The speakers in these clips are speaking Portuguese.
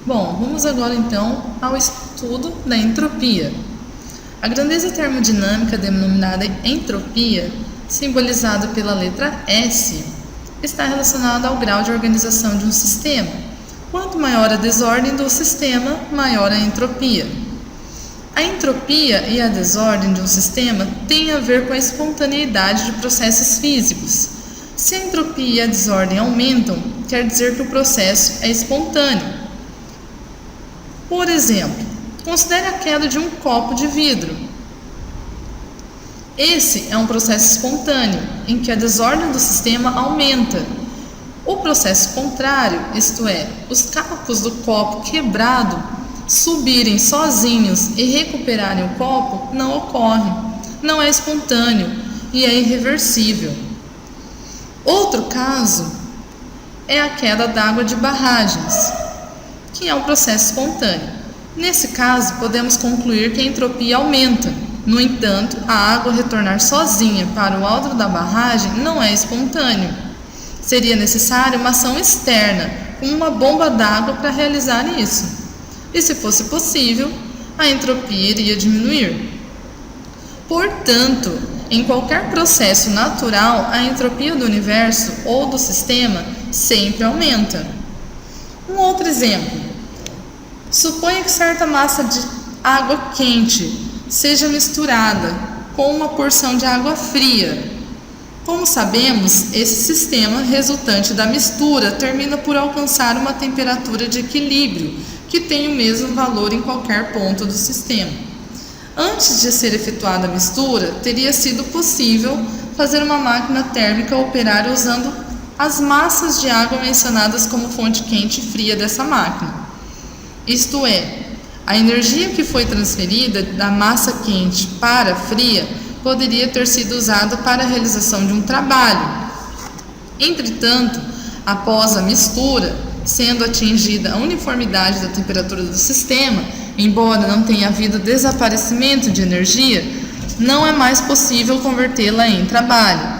Bom, vamos agora então ao estudo da entropia. A grandeza termodinâmica denominada entropia, simbolizada pela letra S, está relacionada ao grau de organização de um sistema. Quanto maior a desordem do sistema, maior a entropia. A entropia e a desordem de um sistema têm a ver com a espontaneidade de processos físicos. Se a entropia e a desordem aumentam, quer dizer que o processo é espontâneo. Por exemplo, considere a queda de um copo de vidro. Esse é um processo espontâneo, em que a desordem do sistema aumenta. O processo contrário, isto é, os cacos do copo quebrado subirem sozinhos e recuperarem o copo, não ocorre, não é espontâneo e é irreversível. Outro caso é a queda d'água de barragens, que é um processo espontâneo. Nesse caso, podemos concluir que a entropia aumenta. No entanto, a água retornar sozinha para o alto da barragem não é espontâneo. Seria necessária uma ação externa, como uma bomba d'água, para realizar isso. E se fosse possível, a entropia iria diminuir. Portanto, em qualquer processo natural, a entropia do universo ou do sistema sempre aumenta. Um outro exemplo. Suponha que certa massa de água quente seja misturada com uma porção de água fria. Como sabemos, esse sistema resultante da mistura termina por alcançar uma temperatura de equilíbrio, que tem o mesmo valor em qualquer ponto do sistema. Antes de ser efetuada a mistura, teria sido possível fazer uma máquina térmica operar usando as massas de água mencionadas como fonte quente e fria dessa máquina. Isto é, a energia que foi transferida da massa quente para a fria poderia ter sido usada para a realização de um trabalho. Entretanto, após a mistura, sendo atingida a uniformidade da temperatura do sistema, embora não tenha havido desaparecimento de energia, não é mais possível convertê-la em trabalho.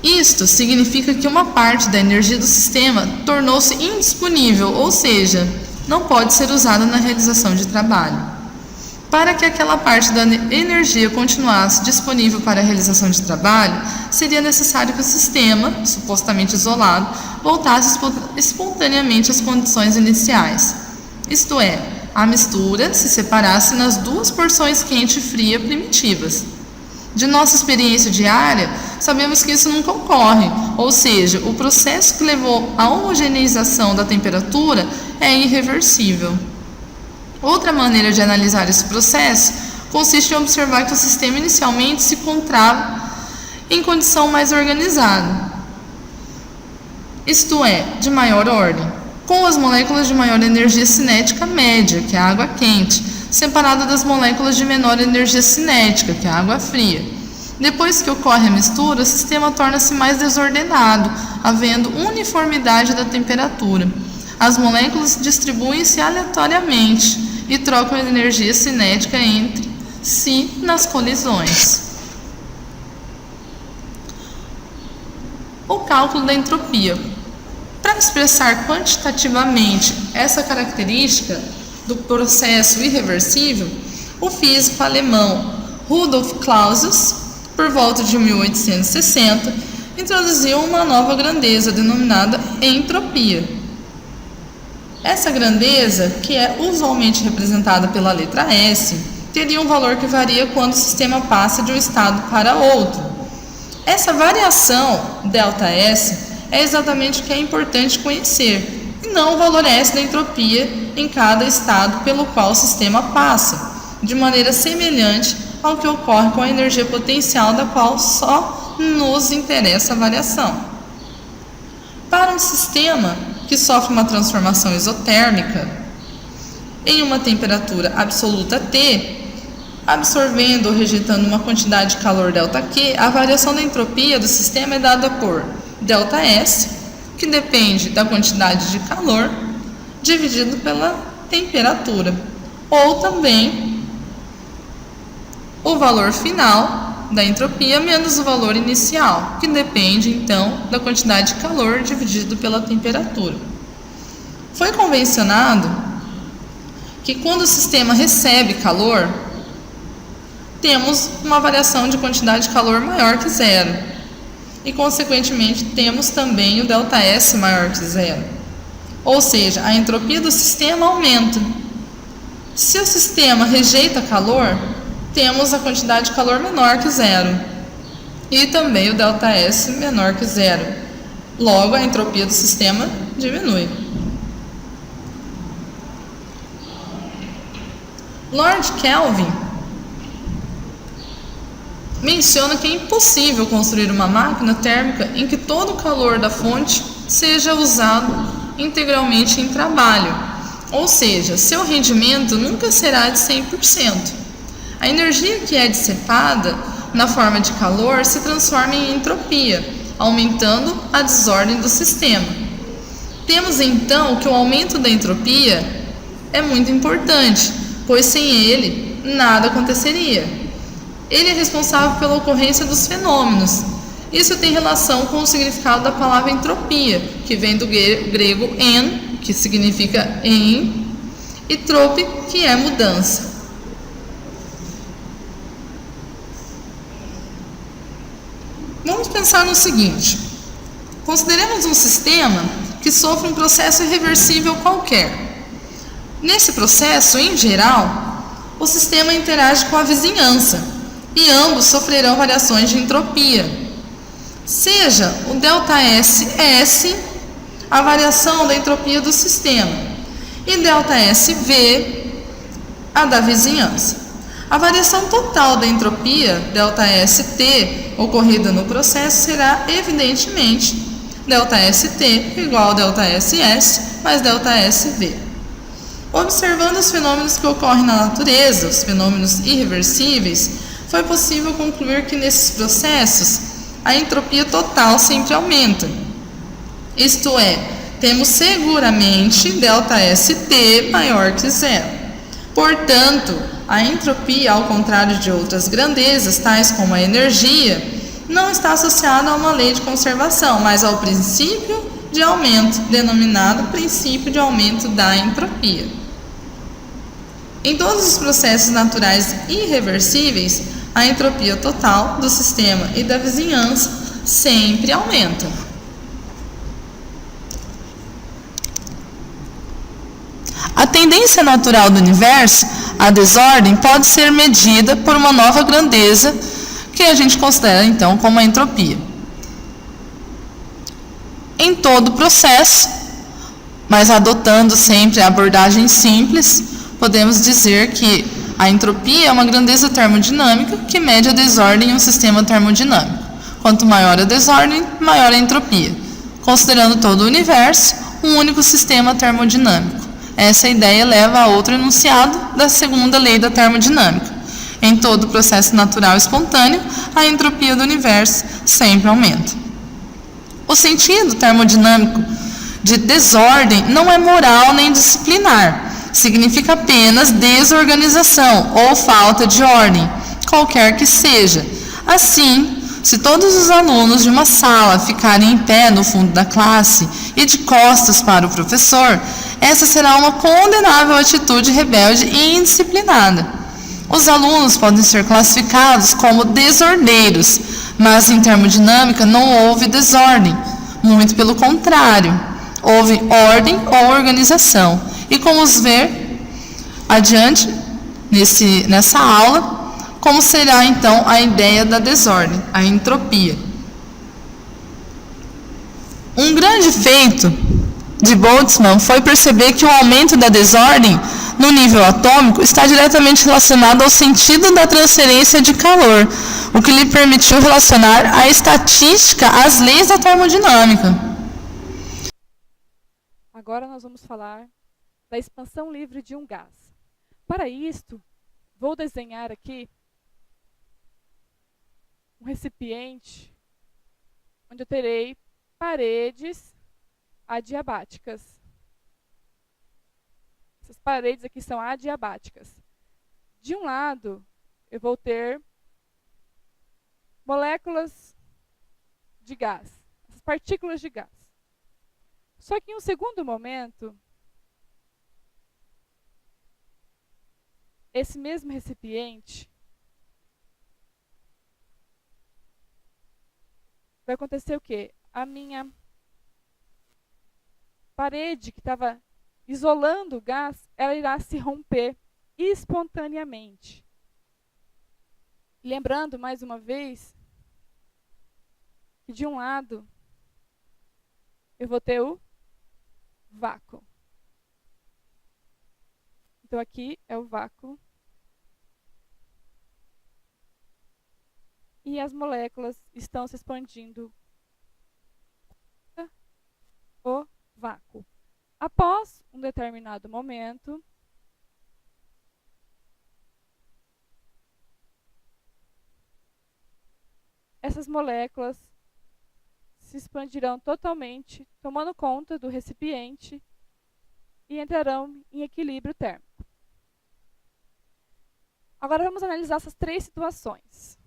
Isto significa que uma parte da energia do sistema tornou-se indisponível, ou seja, não pode ser usada na realização de trabalho. Para que aquela parte da energia continuasse disponível para a realização de trabalho, seria necessário que o sistema, supostamente isolado, voltasse espontaneamente às condições iniciais. Isto é, a mistura se separasse nas duas porções quente e fria primitivas. De nossa experiência diária, sabemos que isso nunca ocorre, ou seja, o processo que levou à homogeneização da temperatura é irreversível. Outra maneira de analisar esse processo consiste em observar que o sistema inicialmente se encontrava em condição mais organizada, isto é, de maior ordem, com as moléculas de maior energia cinética média, que é a água quente, separada das moléculas de menor energia cinética, que é a água fria. Depois que ocorre a mistura, o sistema torna-se mais desordenado, havendo uniformidade da temperatura. As moléculas distribuem-se aleatoriamente e trocam energia cinética entre si nas colisões. O cálculo da entropia. Para expressar quantitativamente essa característica do processo irreversível, o físico alemão Rudolf Clausius, por volta de 1860, introduziu uma nova grandeza denominada entropia. Essa grandeza, que é usualmente representada pela letra S, teria um valor que varia quando o sistema passa de um estado para outro. Essa variação, ΔS, é exatamente o que é importante conhecer, e não o valor S da entropia em cada estado pelo qual o sistema passa, de maneira semelhante ao que ocorre com a energia potencial, da qual só nos interessa a variação. Para um sistema que sofre uma transformação isotérmica em uma temperatura absoluta T, absorvendo ou rejeitando uma quantidade de calor ΔQ, a variação da entropia do sistema é dada por ΔS, que depende da quantidade de calor, dividido pela temperatura, ou também o valor final da entropia menos o valor inicial, que depende então da quantidade de calor dividido pela temperatura. Foi convencionado que quando o sistema recebe calor, temos uma variação de quantidade de calor maior que zero. E, consequentemente, temos também o ΔS maior que zero. Ou seja, a entropia do sistema aumenta. Se o sistema rejeita calor, temos a quantidade de calor menor que zero. E também o ΔS menor que zero. Logo, a entropia do sistema diminui. Lord Kelvin menciona que é impossível construir uma máquina térmica em que todo o calor da fonte seja usado integralmente em trabalho, ou seja, seu rendimento nunca será de 100%. A energia que é dissipada na forma de calor se transforma em entropia, aumentando a desordem do sistema. Temos então que o aumento da entropia é muito importante, pois sem ele nada aconteceria. Ele é responsável pela ocorrência dos fenômenos. Isso tem relação com o significado da palavra entropia, que vem do grego en, que significa em, e trope, que é mudança. Vamos pensar no seguinte: consideremos um sistema que sofre um processo irreversível qualquer. Nesse processo, em geral, o sistema interage com a vizinhança e ambos sofrerão variações de entropia. Seja o ΔSS a variação da entropia do sistema e ΔSV a da vizinhança. A variação total da entropia, ΔST, ocorrida no processo será, evidentemente, ΔST igual a ΔSS mais ΔSV. Observando os fenômenos que ocorrem na natureza, os fenômenos irreversíveis, foi possível concluir que nesses processos a entropia total sempre aumenta. Isto é, temos seguramente ΔST maior que zero. Portanto, a entropia, ao contrário de outras grandezas, tais como a energia, não está associada a uma lei de conservação, mas ao princípio de aumento, denominado princípio de aumento da entropia. Em todos os processos naturais irreversíveis, a entropia total do sistema e da vizinhança sempre aumenta. A tendência natural do universo, a desordem, pode ser medida por uma nova grandeza, que a gente considera então como a entropia. Em todo o processo, mas adotando sempre a abordagem simples, podemos dizer que a entropia é uma grandeza termodinâmica que mede a desordem em um sistema termodinâmico. Quanto maior a desordem, maior a entropia, considerando todo o universo um único sistema termodinâmico. Essa ideia leva a outro enunciado da segunda lei da termodinâmica. Em todo processo natural espontâneo, a entropia do universo sempre aumenta. O sentido termodinâmico de desordem não é moral nem disciplinar. Significa apenas desorganização ou falta de ordem, qualquer que seja. Assim, se todos os alunos de uma sala ficarem em pé no fundo da classe e de costas para o professor, essa será uma condenável atitude rebelde e indisciplinada. Os alunos podem ser classificados como desordeiros, mas em termodinâmica não houve desordem, muito pelo contrário, houve ordem ou organização. E como ver adiante nessa aula, como será então a ideia da desordem, a entropia. Um grande feito de Boltzmann foi perceber que o aumento da desordem no nível atômico está diretamente relacionado ao sentido da transferência de calor, o que lhe permitiu relacionar a estatística às leis da termodinâmica. Agora nós vamos falar da expansão livre de um gás. Para isto, vou desenhar aqui um recipiente onde eu terei paredes adiabáticas. Essas paredes aqui são adiabáticas. De um lado, eu vou ter moléculas de gás, as partículas de gás. Só que em um segundo momento, esse mesmo recipiente, vai acontecer o quê? A minha parede que estava isolando o gás, ela irá se romper espontaneamente. Lembrando, mais uma vez, que de um lado eu vou ter o vácuo. Então aqui é o vácuo. E as moléculas estão se expandindo o vácuo. Após um determinado momento, essas moléculas se expandirão totalmente, tomando conta do recipiente e entrarão em equilíbrio térmico. Agora vamos analisar essas três situações.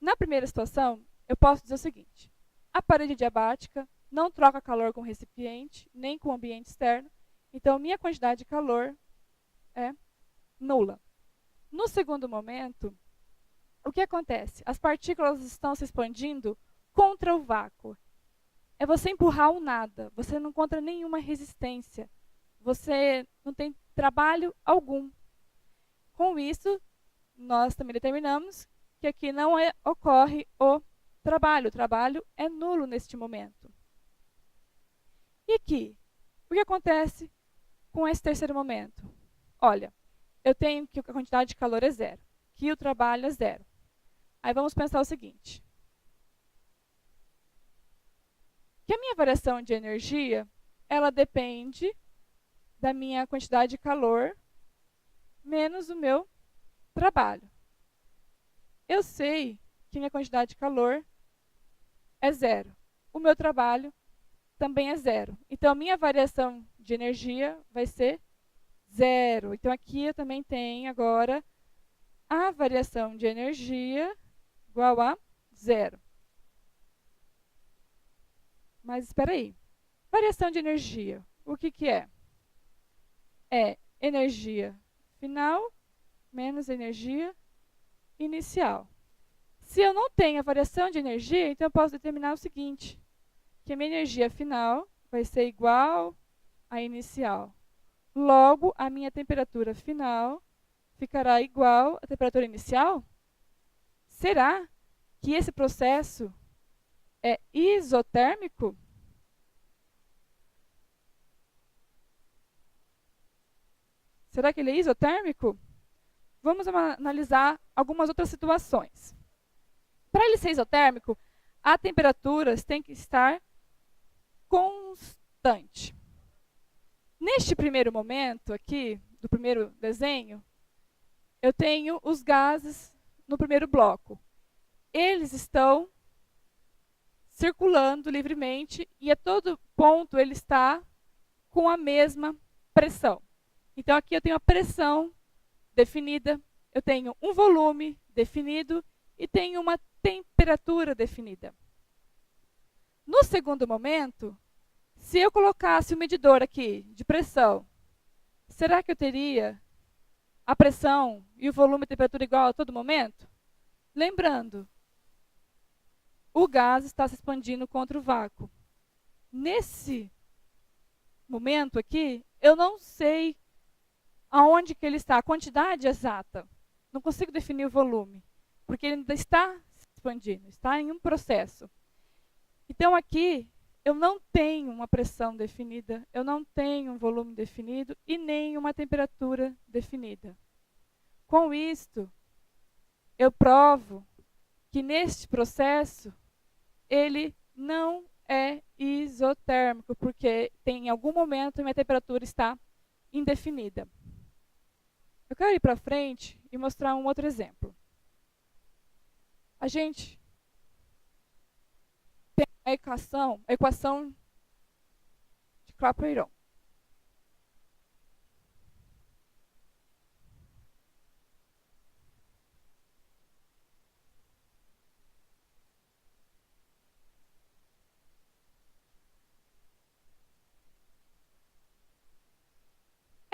Na primeira situação, eu posso dizer o seguinte: a parede diabática não troca calor com o recipiente, nem com o ambiente externo, então minha quantidade de calor é nula. No segundo momento, o que acontece? As partículas estão se expandindo contra o vácuo. É você empurrar o nada, você não encontra nenhuma resistência, você não tem trabalho algum. Com isso, nós também determinamos que aqui não ocorre o trabalho é nulo neste momento. E aqui, o que acontece com esse terceiro momento? Olha, eu tenho que a quantidade de calor é zero, que o trabalho é zero. Aí vamos pensar o seguinte: que a minha variação de energia, ela depende da minha quantidade de calor menos o meu trabalho. Eu sei que minha quantidade de calor é zero. O meu trabalho também é zero. Então, a minha variação de energia vai ser zero. Então, aqui eu também tenho agora a variação de energia igual a zero. Mas espera aí. Variação de energia, o que que é? É energia final menos energia inicial. Se eu não tenho a variação de energia, então eu posso determinar o seguinte: que a minha energia final vai ser igual à inicial. Logo, a minha temperatura final ficará igual à temperatura inicial? Será que esse processo é isotérmico? Será que ele é isotérmico? Vamos analisar algumas outras situações. Para ele ser isotérmico, a temperatura tem que estar constante. Neste primeiro momento aqui, do primeiro desenho, eu tenho os gases no primeiro bloco. Eles estão circulando livremente e a todo ponto ele está com a mesma pressão. Então aqui eu tenho a pressão definida, eu tenho um volume definido e tenho uma temperatura definida. No segundo momento, se eu colocasse o medidor aqui de pressão, será que eu teria a pressão e o volume e a temperatura igual a todo momento? Lembrando, o gás está se expandindo contra o vácuo. Nesse momento aqui, eu não sei aonde que ele está, a quantidade exata. Não consigo definir o volume, porque ele ainda está se expandindo, está em um processo. Então aqui, eu não tenho uma pressão definida, eu não tenho um volume definido e nem uma temperatura definida. Com isto, eu provo que neste processo, ele não é isotérmico, porque em algum momento a minha temperatura está indefinida. Eu quero ir para frente e mostrar um outro exemplo. A gente tem a equação de Clapeyron.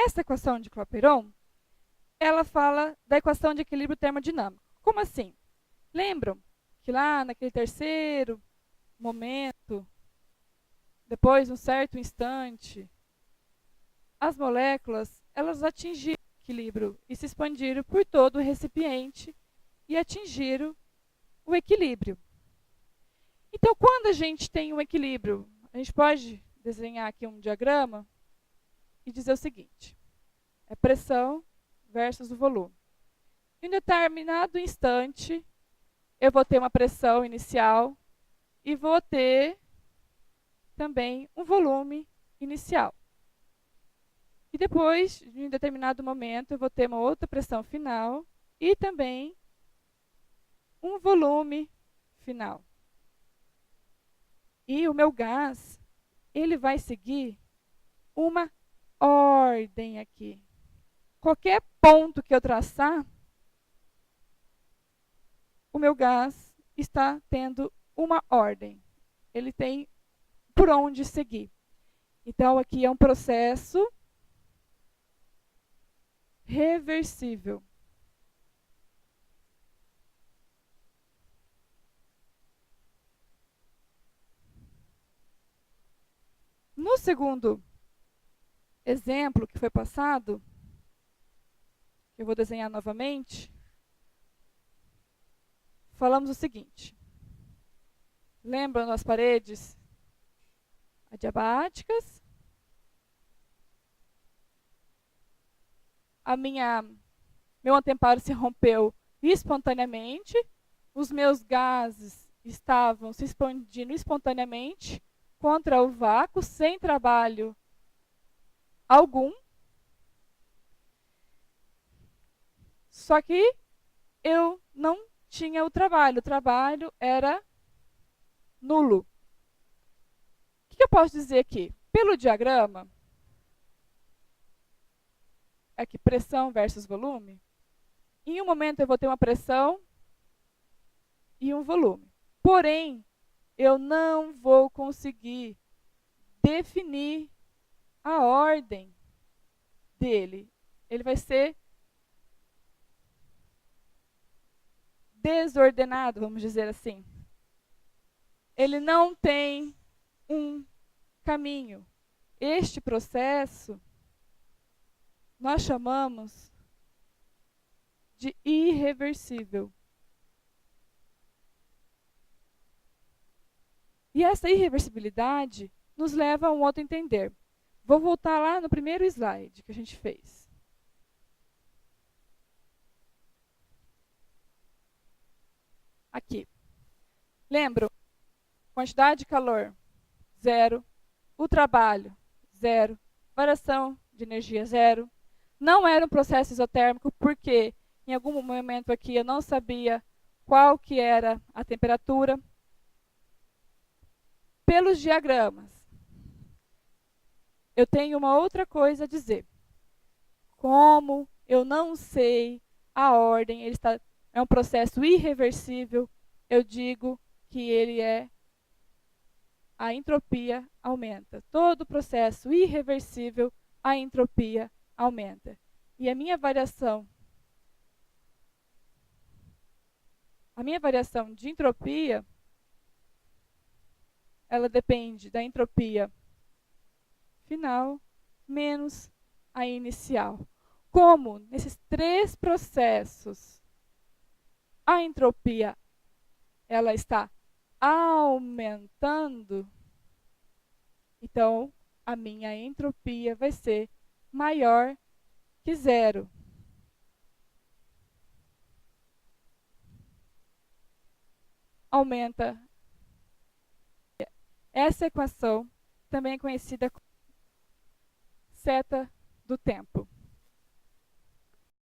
Essa equação de Clapeyron, ela fala da equação de equilíbrio termodinâmico. Como assim? Lembram que lá naquele terceiro momento, depois de um certo instante, as moléculas elas atingiram o equilíbrio e se expandiram por todo o recipiente e atingiram o equilíbrio. Então, quando a gente tem um equilíbrio, a gente pode desenhar aqui um diagrama e dizer o seguinte: é pressão versus o volume. Em um determinado instante, eu vou ter uma pressão inicial e vou ter também um volume inicial. E depois, em um determinado momento, eu vou ter uma outra pressão final e também um volume final. E o meu gás, ele vai seguir uma ordem aqui. Qualquer ponto que eu traçar, o meu gás está tendo uma ordem. Ele tem por onde seguir. Então, aqui é um processo reversível. No segundo exemplo que foi passado, eu vou desenhar novamente, falamos o seguinte. Lembram as paredes adiabáticas? Meu anteparo se rompeu espontaneamente, os meus gases estavam se expandindo espontaneamente contra o vácuo, sem trabalho algum. Só que eu não tinha o trabalho era nulo. O que eu posso dizer aqui? Pelo diagrama, aqui pressão versus volume, em um momento eu vou ter uma pressão e um volume. Porém, eu não vou conseguir definir a ordem dele. Ele vai ser desordenado, vamos dizer assim. Ele não tem um caminho. Este processo nós chamamos de irreversível. E essa irreversibilidade nos leva a um outro entender. Vou voltar lá no primeiro slide que a gente fez. Aqui. Lembram? Quantidade de calor, 0. O trabalho, 0. Variação de energia, 0. Não era um processo isotérmico porque em algum momento aqui eu não sabia qual que era a temperatura. Pelos diagramas, eu tenho uma outra coisa a dizer. Como eu não sei a ordem, é um processo irreversível, eu digo que a entropia aumenta. Todo processo irreversível, a entropia aumenta. E a minha variação de entropia, ela depende da entropia final menos a inicial. Como nesses três processos a entropia ela está aumentando, então a minha entropia vai ser maior que 0. Aumenta. Essa equação também é conhecida como seta do tempo.